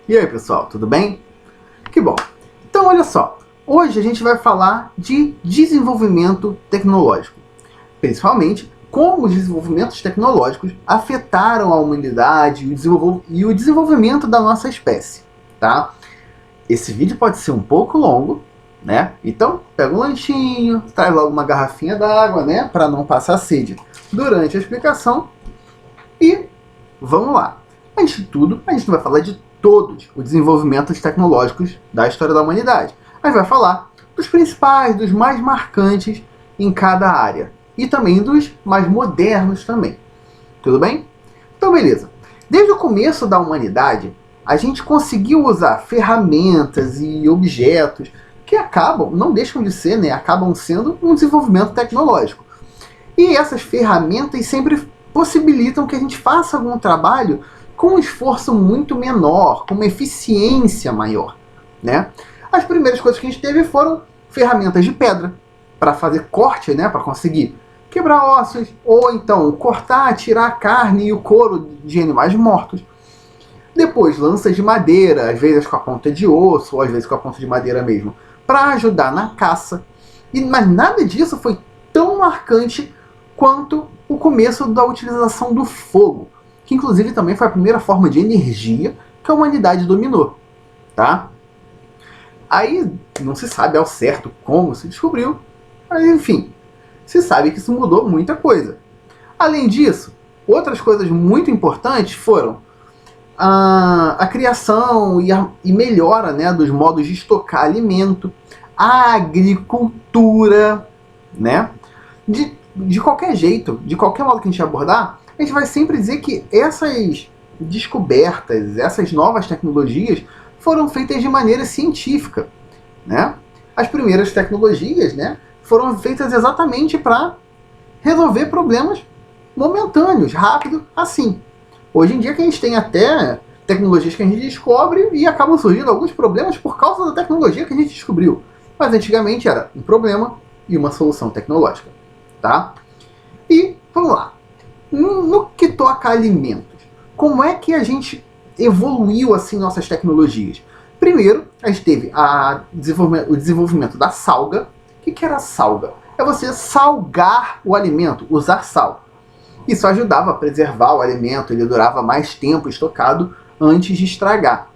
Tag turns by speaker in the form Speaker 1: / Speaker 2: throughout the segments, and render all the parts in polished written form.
Speaker 1: E aí, pessoal, tudo bem? Que bom! Então, olha só, hoje a gente vai falar de desenvolvimento tecnológico, principalmente como os desenvolvimentos tecnológicos afetaram a humanidade e o desenvolvimento da nossa espécie, tá? Esse vídeo pode ser um pouco longo, né? Então, pega um lanchinho, traz logo uma garrafinha d'água, né? Para não passar sede durante a explicação e vamos lá. Antes de tudo, a gente não vai falar de todos os desenvolvimentos tecnológicos da história da humanidade. A gente vai falar dos principais, dos mais marcantes em cada área. E também dos mais modernos também. Tudo bem? Então, beleza. Desde o começo da humanidade, a gente conseguiu usar ferramentas e objetos que não deixam de ser, né, acabam sendo um desenvolvimento tecnológico. E essas ferramentas sempre possibilitam que a gente faça algum trabalho com um esforço muito menor, com uma eficiência maior, né? As primeiras coisas que a gente teve foram ferramentas de pedra para fazer corte, né, para conseguir quebrar ossos, ou então cortar, tirar a carne e o couro de animais mortos. Depois, lanças de madeira, às vezes com a ponta de osso, ou às vezes com a ponta de madeira mesmo, para ajudar na caça. Mas nada disso foi tão marcante quanto o começo da utilização do fogo, que inclusive também foi a primeira forma de energia que a humanidade dominou, tá? Aí não se sabe ao certo como se descobriu, mas enfim, se sabe que isso mudou muita coisa. Além disso, outras coisas muito importantes foram a criação e melhora, né, dos modos de estocar alimento, a agricultura, né? De qualquer jeito, de qualquer modo que a gente abordar, a gente vai sempre dizer que essas descobertas, essas novas tecnologias foram feitas de maneira científica, né? As primeiras tecnologias, né, foram feitas exatamente para resolver problemas momentâneos, rápido, assim. Hoje em dia que a gente tem até tecnologias que a gente descobre e acabam surgindo alguns problemas por causa da tecnologia que a gente descobriu. Mas antigamente era um problema e uma solução tecnológica, tá? E vamos lá. No que toca a alimentos, como é que a gente evoluiu assim nossas tecnologias? Primeiro, a gente teve o desenvolvimento da salga. O que era salga? É você salgar o alimento, usar sal. Isso ajudava a preservar o alimento, ele durava mais tempo estocado antes de estragar.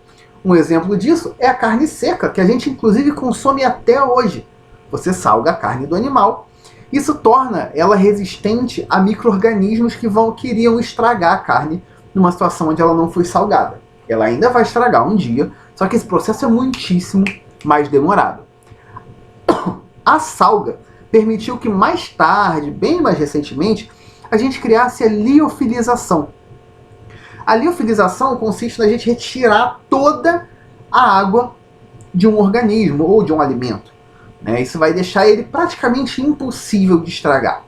Speaker 1: Um exemplo disso é a carne seca, que a gente inclusive consome até hoje. Você salga a carne do animal. Isso torna ela resistente a micro-organismos que iriam estragar a carne numa situação onde ela não foi salgada. Ela ainda vai estragar um dia, só que esse processo é muitíssimo mais demorado. A salga permitiu que mais tarde, bem mais recentemente, a gente criasse a liofilização. A liofilização consiste na gente retirar toda a água de um organismo ou de um alimento. Isso vai deixar ele praticamente impossível de estragar,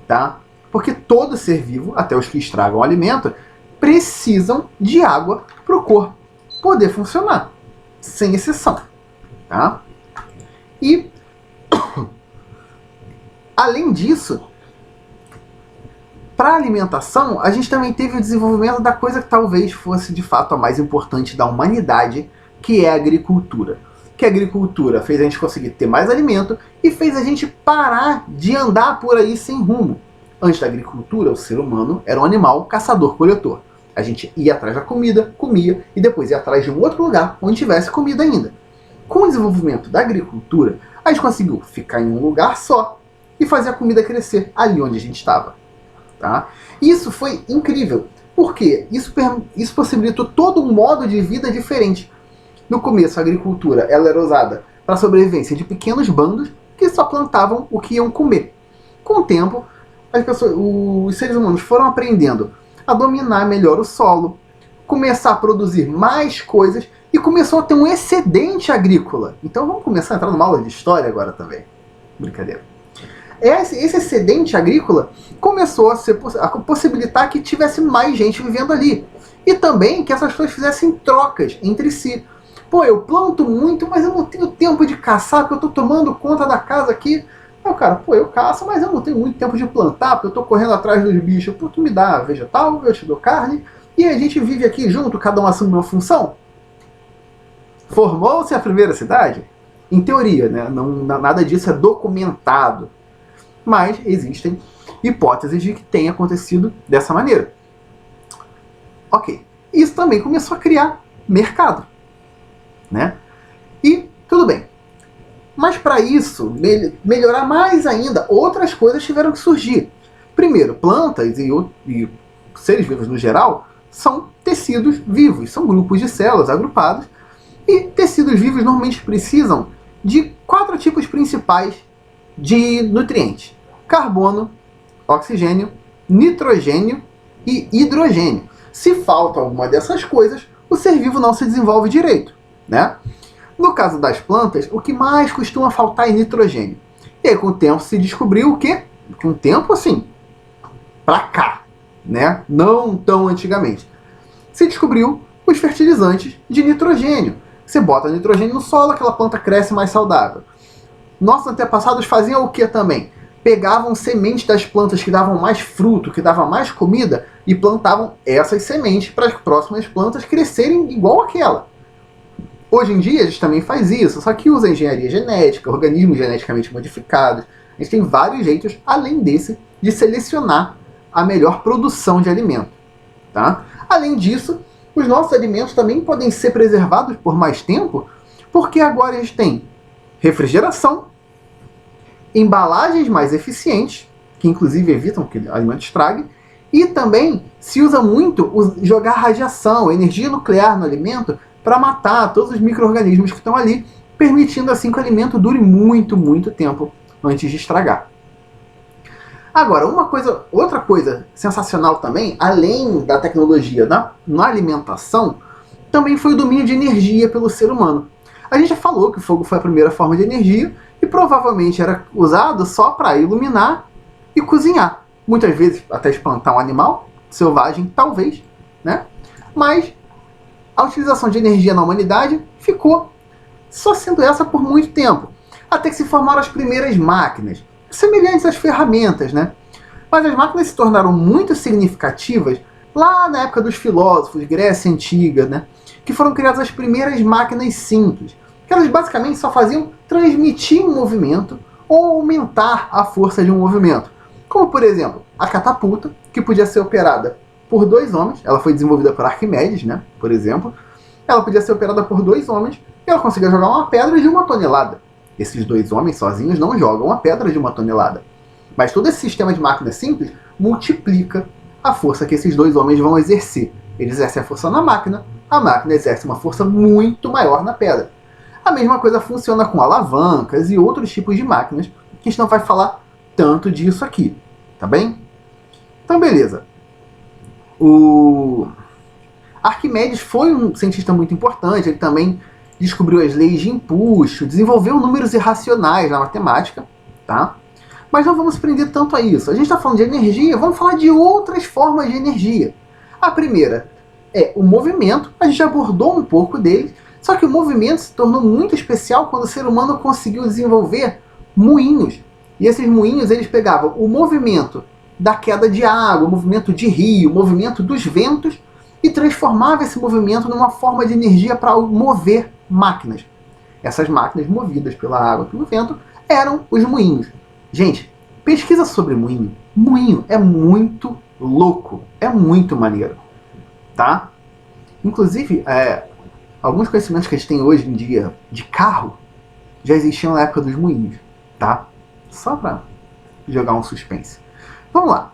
Speaker 1: tá? Porque todo ser vivo, até os que estragam o alimento, precisam de água para o corpo poder funcionar, sem exceção, tá? E, além disso, para a alimentação, a gente também teve o desenvolvimento da coisa que talvez fosse de fato a mais importante da humanidade, que é a agricultura. Que a agricultura fez a gente conseguir ter mais alimento e fez a gente parar de andar por aí sem rumo. Antes da agricultura, o ser humano era um animal caçador-coletor. A gente ia atrás da comida, comia e depois ia atrás de um outro lugar onde tivesse comida ainda. Com o desenvolvimento da agricultura, a gente conseguiu ficar em um lugar só e fazer a comida crescer ali onde a gente estava. Tá? Isso foi incrível, porque isso possibilitou todo um modo de vida diferente. No começo, a agricultura ela era usada para a sobrevivência de pequenos bandos que só plantavam o que iam comer. Com o tempo, os seres humanos foram aprendendo a dominar melhor o solo, começar a produzir mais coisas e começou a ter um excedente agrícola. Então vamos começar a entrar numa aula de história agora também. Brincadeira. Esse excedente agrícola começou a possibilitar que tivesse mais gente vivendo ali. E também que essas pessoas fizessem trocas entre si. Pô, eu planto muito, mas eu não tenho tempo de caçar, porque eu estou tomando conta da casa aqui. Aí o cara, pô, eu caço, mas eu não tenho muito tempo de plantar, porque eu estou correndo atrás dos bichos. Pô, tu me dá vegetal, eu te dou carne, e a gente vive aqui junto, cada um assume uma função. Formou-se a primeira cidade? Em teoria, né? Nada disso é documentado. Mas existem hipóteses de que tenha acontecido dessa maneira. Ok. Isso também começou a criar mercado, né? E tudo bem. Mas para isso, melhorar mais ainda, outras coisas tiveram que surgir. Primeiro, plantas e seres vivos no geral são tecidos vivos, são grupos de células agrupados. E tecidos vivos normalmente precisam de 4 tipos principais de nutrientes: carbono, oxigênio, nitrogênio e hidrogênio. Se falta alguma dessas coisas, o ser vivo não se desenvolve direito, né? No caso das plantas, o que mais costuma faltar é nitrogênio. E aí, com o tempo, se descobriu o quê? Com o tempo, assim, pra cá, né? Não tão antigamente. Se descobriu os fertilizantes de nitrogênio. Você bota nitrogênio no solo, aquela planta cresce mais saudável. Nossos antepassados faziam o que também? Pegavam sementes das plantas que davam mais fruto, que davam mais comida, e plantavam essas sementes para as próximas plantas crescerem igual aquela. Hoje em dia a gente também faz isso, só que usa engenharia genética, organismos geneticamente modificados. A gente tem vários jeitos, além desse, de selecionar a melhor produção de alimento. Tá? Além disso, os nossos alimentos também podem ser preservados por mais tempo, porque agora a gente tem refrigeração, embalagens mais eficientes, que inclusive evitam que o alimento estrague, e também se usa muito jogar radiação, energia nuclear no alimento, para matar todos os micro-organismos que estão ali, permitindo assim que o alimento dure muito, muito tempo antes de estragar. Agora, outra coisa sensacional também, além da tecnologia na alimentação, também foi o domínio de energia pelo ser humano. A gente já falou que o fogo foi a primeira forma de energia e provavelmente era usado só para iluminar e cozinhar. Muitas vezes até espantar um animal selvagem, talvez, né? Mas a utilização de energia na humanidade ficou só sendo essa por muito tempo, até que se formaram as primeiras máquinas, semelhantes às ferramentas, né? Mas as máquinas se tornaram muito significativas lá na época dos filósofos, Grécia Antiga, né? Que foram criadas as primeiras máquinas simples, que elas basicamente só faziam transmitir um movimento ou aumentar a força de um movimento. Como, por exemplo, a catapulta, que podia ser operada por 2 homens. Ela foi desenvolvida por Arquimedes, né? Por exemplo. Ela podia ser operada por 2 homens e ela conseguia jogar uma pedra de 1 tonelada. Esses 2 homens sozinhos não jogam uma pedra de 1 tonelada. Mas todo esse sistema de máquina simples multiplica a força que esses 2 homens vão exercer. Eles exercem a força na máquina, a máquina exerce uma força muito maior na pedra. A mesma coisa funciona com alavancas e outros tipos de máquinas, que a gente não vai falar tanto disso aqui, tá bem? Então, beleza. O Arquimedes foi um cientista muito importante, ele também descobriu as leis de empuxo, desenvolveu números irracionais na matemática, tá? Mas não vamos prender tanto a isso. A gente está falando de energia, vamos falar de outras formas de energia. A primeira é o movimento, a gente já abordou um pouco dele, só que o movimento se tornou muito especial quando o ser humano conseguiu desenvolver moinhos. E esses moinhos, eles pegavam o movimento da queda de água, o movimento de rio, o movimento dos ventos, e transformava esse movimento numa forma de energia para mover máquinas. Essas máquinas movidas pela água e pelo vento eram os moinhos. Gente, pesquisa sobre moinho. Moinho é muito louco, é muito maneiro, tá? Inclusive, alguns conhecimentos que a gente tem hoje em dia de carro já existiam na época dos moinhos, tá? Só para jogar um suspense. Vamos lá.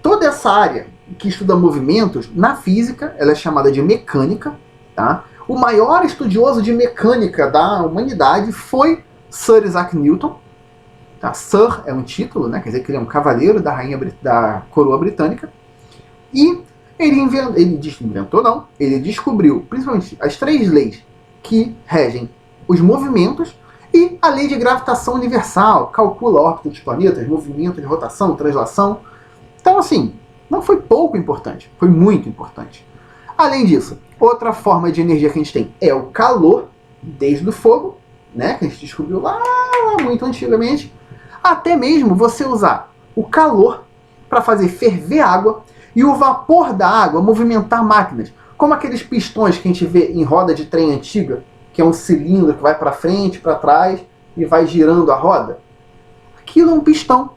Speaker 1: Toda essa área que estuda movimentos, na física, ela é chamada de mecânica, tá? O maior estudioso de mecânica da humanidade foi Sir Isaac Newton. Tá? Sir é um título, né? Quer dizer que ele é um cavaleiro da coroa britânica. E ele descobriu principalmente as 3 leis que regem os movimentos e a lei de gravitação universal, calcula a órbita dos planetas, movimento de rotação, translação. Então, assim, não foi pouco importante, foi muito importante. Além disso, outra forma de energia que a gente tem é o calor, desde o fogo, né, que a gente descobriu lá muito antigamente, até mesmo você usar o calor para fazer ferver água e o vapor da água movimentar máquinas, como aqueles pistões que a gente vê em roda de trem antiga, que é um cilindro que vai para frente, para trás e vai girando a roda? Aquilo é um pistão.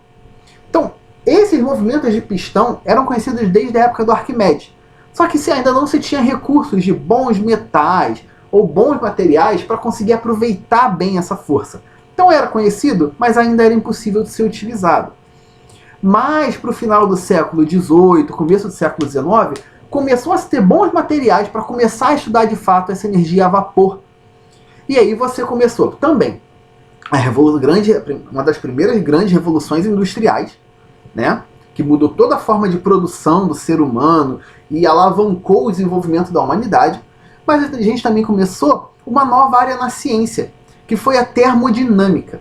Speaker 1: Então, esses movimentos de pistão eram conhecidos desde a época do Arquimedes. Só que ainda não se tinha recursos de bons metais ou bons materiais para conseguir aproveitar bem essa força. Então era conhecido, mas ainda era impossível de ser utilizado. Mas para o final do século XVIII, começo do século XIX, começou a se ter bons materiais para começar a estudar de fato essa energia a vapor. E aí você começou também uma das primeiras grandes revoluções industriais, né, que mudou toda a forma de produção do ser humano e alavancou o desenvolvimento da humanidade. Mas a gente também começou uma nova área na ciência, que foi a termodinâmica,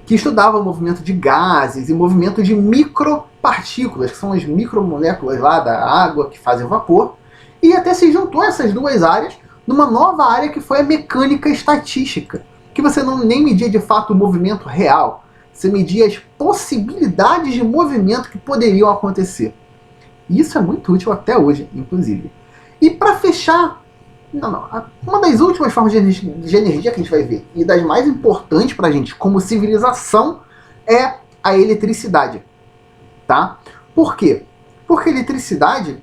Speaker 1: que estudava o movimento de gases e o movimento de micropartículas, que são as micromoléculas lá da água que fazem vapor, e até se juntou essas duas áreas numa nova área que foi a mecânica estatística, que você não nem media de fato o movimento real, você media as possibilidades de movimento que poderiam acontecer. E isso é muito útil até hoje, inclusive. E para fechar, uma das últimas formas de energia que a gente vai ver, e das mais importantes para a gente como civilização, é a eletricidade. Tá? Por quê? Porque a eletricidade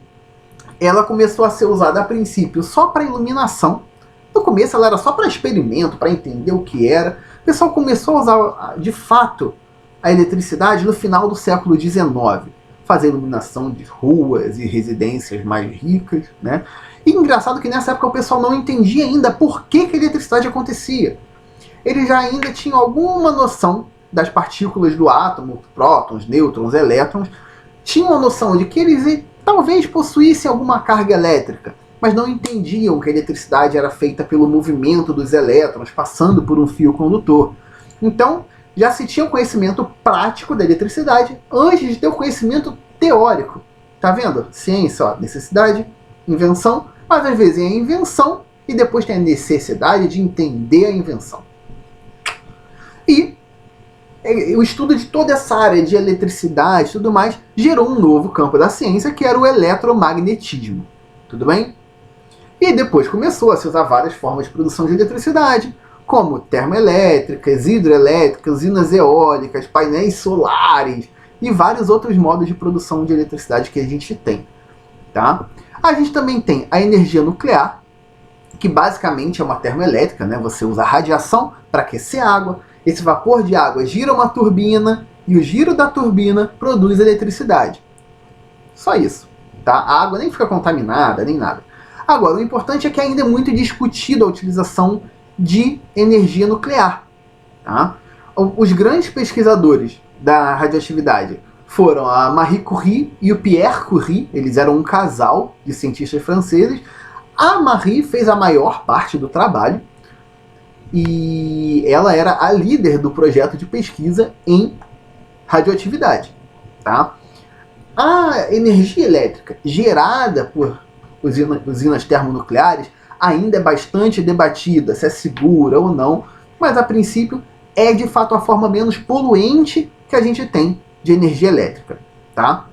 Speaker 1: ela começou a ser usada a princípio só para iluminação. No começo ela era só para experimento, para entender o que era. O pessoal começou a usar de fato a eletricidade no final do século XIX, fazer iluminação de ruas e residências mais ricas, né? E engraçado que nessa época o pessoal não entendia ainda por que a eletricidade acontecia. Eles já ainda tinham alguma noção das partículas do átomo, prótons, nêutrons, elétrons, tinham a noção de que eles talvez possuíssem alguma carga elétrica, mas não entendiam que a eletricidade era feita pelo movimento dos elétrons passando por um fio condutor. Então, já se tinha o conhecimento prático da eletricidade antes de ter o conhecimento teórico. Tá vendo? Ciência, ó, necessidade, invenção, mas às vezes é a invenção e depois tem a necessidade de entender a invenção. E o estudo de toda essa área de eletricidade e tudo mais gerou um novo campo da ciência, que era o eletromagnetismo. Tudo bem? E depois começou a se usar várias formas de produção de eletricidade, como termoelétricas, hidroelétricas, usinas eólicas, painéis solares e vários outros modos de produção de eletricidade que a gente tem. Tá? A gente também tem a energia nuclear, que basicamente é uma termoelétrica, né? Você usa radiação para aquecer água, esse vapor de água gira uma turbina e o giro da turbina produz eletricidade. Só isso. Tá? A água nem fica contaminada, nem nada. Agora, o importante é que ainda é muito discutida a utilização de energia nuclear. Tá? Os grandes pesquisadores da radioatividade foram a Marie Curie e o Pierre Curie. Eles eram um casal de cientistas franceses. A Marie fez a maior parte do trabalho e ela era a líder do projeto de pesquisa em radioatividade. Tá? A energia elétrica gerada por usinas termonucleares ainda é bastante debatida, se é segura ou não, mas a princípio é de fato a forma menos poluente que a gente tem de energia elétrica. Tá?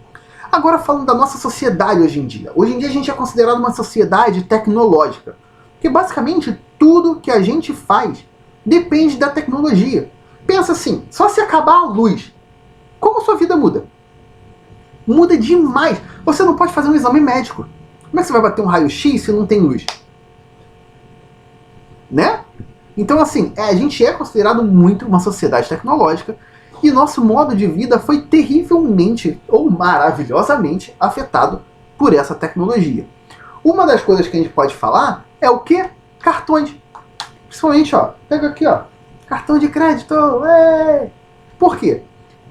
Speaker 1: Agora falando da nossa sociedade hoje em dia. Hoje em dia a gente é considerado uma sociedade tecnológica, porque basicamente tudo que a gente faz depende da tecnologia. Pensa assim, só se acabar a luz, como a sua vida muda? Muda demais. Você não pode fazer um exame médico. Como é que você vai bater um raio-x se não tem luz? Né? Então assim, a gente é considerado muito uma sociedade tecnológica e nosso modo de vida foi terrivelmente ou maravilhosamente afetado por essa tecnologia. Uma das coisas que a gente pode falar é o que? Cartões. Principalmente, ó, pega aqui, ó, cartão de crédito. Por quê?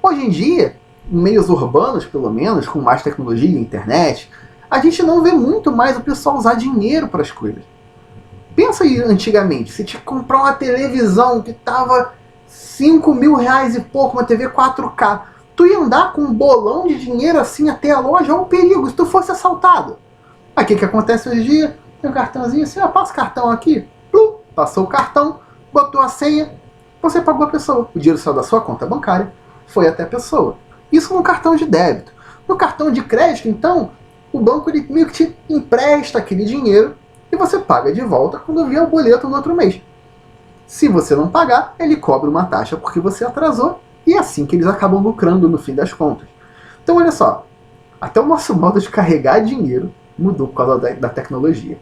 Speaker 1: Hoje em dia, em meios urbanos, pelo menos, com mais tecnologia e internet, a gente não vê muito mais o pessoal usar dinheiro para as coisas. Pensa aí antigamente, você tinha que comprar uma televisão que tava R$5.000 e pouco, uma TV 4K. Tu ia andar com um bolão de dinheiro assim até a loja, é um perigo se tu fosse assaltado. Aí o que acontece hoje em dia? Tem um cartãozinho assim, passa o cartão aqui, plum, passou o cartão, botou a senha, você pagou a pessoa. O dinheiro saiu da sua conta bancária, foi até a pessoa. Isso no cartão de débito. No cartão de crédito, então, o banco meio que te empresta aquele dinheiro e você paga de volta quando vier o boleto no outro mês. Se você não pagar, ele cobra uma taxa porque você atrasou, e é assim que eles acabam lucrando no fim das contas. Então olha só, até o nosso modo de carregar dinheiro mudou por causa da tecnologia.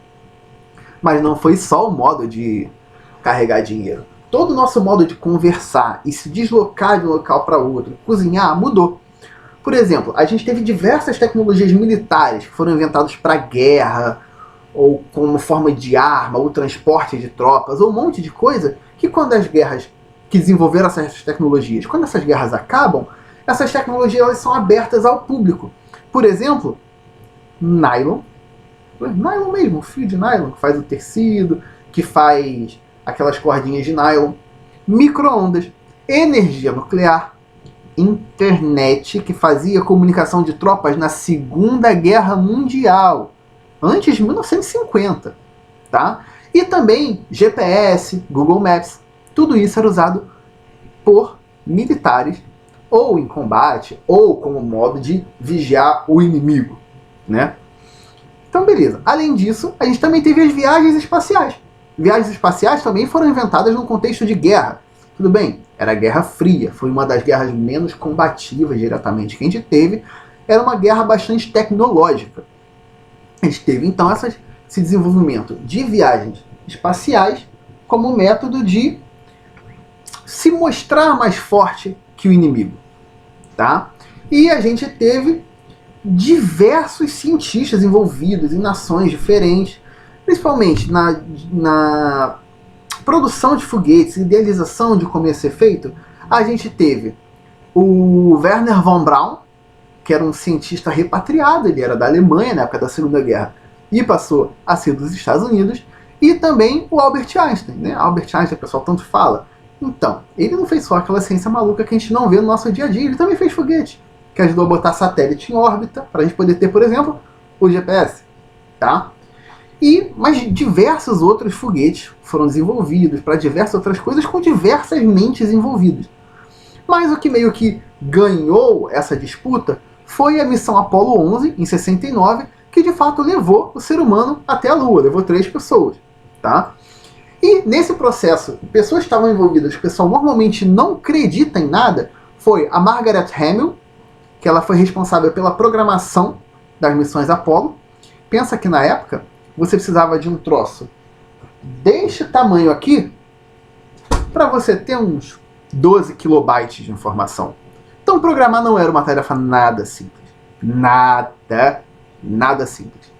Speaker 1: Mas não foi só o modo de carregar dinheiro. Todo o nosso modo de conversar e se deslocar de um local para outro, cozinhar, mudou. Por exemplo, a gente teve diversas tecnologias militares que foram inventadas para guerra, ou como forma de arma, ou transporte de tropas, ou um monte de coisa, que quando as guerras que desenvolveram essas tecnologias, quando essas guerras acabam, essas tecnologias elas são abertas ao público. Por exemplo, nylon mesmo, fio de nylon, que faz o tecido, que faz aquelas cordinhas de nylon, micro-ondas, energia nuclear, internet, que fazia comunicação de tropas na Segunda Guerra Mundial, antes de 1950, tá? E também GPS, Google Maps, tudo isso era usado por militares, ou em combate, ou como modo de vigiar o inimigo, né? Então, beleza. Além disso, a gente também teve as viagens espaciais. Viagens espaciais também foram inventadas num contexto de guerra. Tudo bem, era a Guerra Fria, foi uma das guerras menos combativas diretamente que a gente teve. Era uma guerra bastante tecnológica. A gente teve, então, esse desenvolvimento de viagens espaciais como método de se mostrar mais forte que o inimigo, tá? E a gente teve diversos cientistas envolvidos em nações diferentes, principalmente na produção de foguetes, idealização de como ia ser feito. A gente teve o Wernher von Braun, que era um cientista repatriado, ele era da Alemanha na época da Segunda Guerra e passou a ser dos Estados Unidos, e também o Albert Einstein, né? Albert Einstein, o pessoal tanto fala. Então, ele não fez só aquela ciência maluca que a gente não vê no nosso dia a dia, ele também fez foguete, que ajudou a botar satélite em órbita, para a gente poder ter, por exemplo, o GPS, tá? Mas diversos outros foguetes foram desenvolvidos para diversas outras coisas com diversas mentes envolvidas. Mas o que meio que ganhou essa disputa foi a missão Apollo 11, em 69, que de fato levou o ser humano até a Lua, levou 3 pessoas, tá? E nesse processo, pessoas que estavam envolvidas, que o pessoal normalmente não acredita em nada, foi a Margaret Hamill, que ela foi responsável pela programação das missões Apollo. Pensa que na época você precisava de um troço deste tamanho aqui para você ter uns 12 kilobytes de informação. Então programar não era uma tarefa nada simples. Nada simples.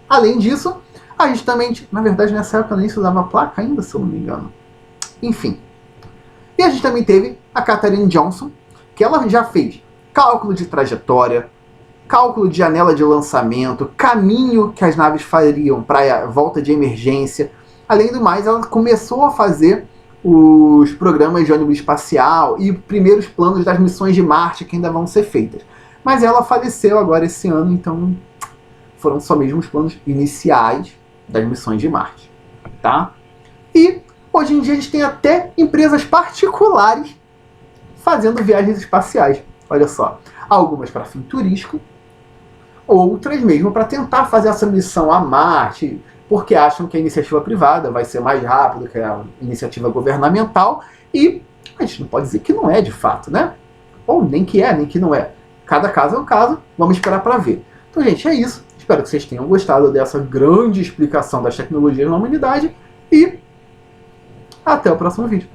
Speaker 1: Além disso, a gente também, na verdade nessa época nem se usava placa ainda, se eu não me engano. Enfim. E a gente também teve a Katherine Johnson, que ela já fez cálculo de trajetória, cálculo de janela de lançamento, caminho que as naves fariam para a volta de emergência. Além do mais, ela começou a fazer os programas de ônibus espacial e primeiros planos das missões de Marte que ainda vão ser feitas. Mas ela faleceu agora esse ano, então foram só mesmo os planos iniciais das missões de Marte, tá? E hoje em dia a gente tem até empresas particulares fazendo viagens espaciais. Olha só, algumas para fim turístico, outras mesmo para tentar fazer essa missão a Marte, porque acham que a iniciativa privada vai ser mais rápida que a iniciativa governamental, e a gente não pode dizer que não é de fato, né? Ou nem que é, nem que não é. Cada caso é um caso, vamos esperar para ver. Então, gente, é isso. Espero que vocês tenham gostado dessa grande explicação das tecnologias na humanidade, e até o próximo vídeo.